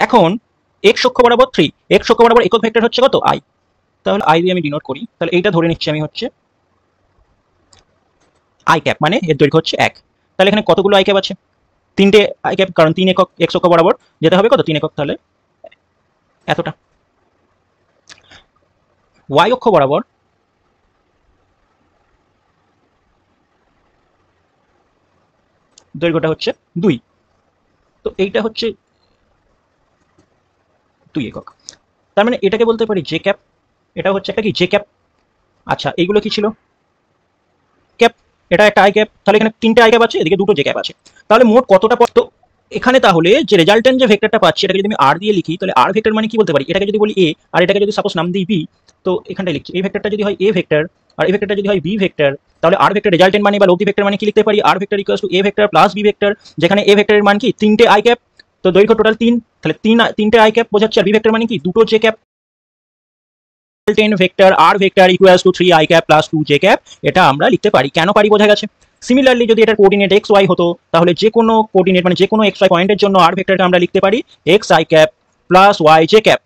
এখন এক্স অক্ষ বরাবর 3, এক্স অক্ষ বরাবর একক ভেক্টর হচ্ছে কত আই, তাহলে আই দিয়ে আমি ডিনোট করি, তাহলে এইটা ধরে নিচ্ছি আমি হচ্ছে আই ক্যাপ, মানে এর দৈর্ঘ্য হচ্ছে 1। তাহলে এখানে কতগুলো আই ক্যাপ আছে? 3টে আই ক্যাপ, কারণ 3 একক এক্স অক্ষ বরাবর যেতে হবে কত 3 একক, তাহলে এতটা। ওয়াই অক্ষ বরাবর দৈর্ঘ্যটা হচ্ছে 2, তো এইটা হচ্ছে 2 একক। তার মানে এটাকে বলতে পারি জে ক্যাপ, এটা হচ্ছে একটা কি জে ক্যাপ। আচ্ছা এইগুলো কি ছিল? ক্যাপ, এটা একটা আই ক্যাপ, তাহলে এখানে 3টে আই ক্যাপ আছে, এদিকে 2টো জে ক্যাপ আছে, তাহলে মোট কতটা পথ? তো এখানে তাহলে যে রেজাল্টেন্ট যে ভেক্টরটা পাচ্ছি এটাকে যদি আমি আর দিয়ে লিখি, তাহলে আর ভেক্টর মানে কি বলতে পারি? এটাকে যদি বলি এ আর এটাকে যদি সাপোজ নাম দিই বি, তো এখানটায় লিখছি এই ভেক্টরটা যদি হয় এ ভেক্টর আর এই ভেক্টরটা যদি হয় বি ভেক্টর, তাহলে আর ভেক্টর রেজাল্টেন্ট মানে বা লব্ধি ভেক্টর মানে কি লিখতে পারি? R vector equals to A vector plus B vector, যেখানে এ ভেক্টরের মান কি 3টে আই ক্যাপ, তো দৈর্ঘ্য টোটাল 3, তাহলে 3টে আই ক্যাপ বোঝাচ্ছে, আর বি ভেক্টর মানে কি 2টো J cap. Vector R vector equals to 3 I cap plus 2 J cap, এটা আমরা লিখতে পারি। কেন পারি বোঝা গেছে। সিমিলারলি যদি এটার কোঅর্ডিনেট এক্স ওয়াই হতো, তাহলে যে কোনো কোঅর্ডিনেট মানে যে কোনো এক্স ওয়াই পয়েন্টের জন্য আর ভেক্টরকে আমরা লিখতে পারি x i cap plus y j cap.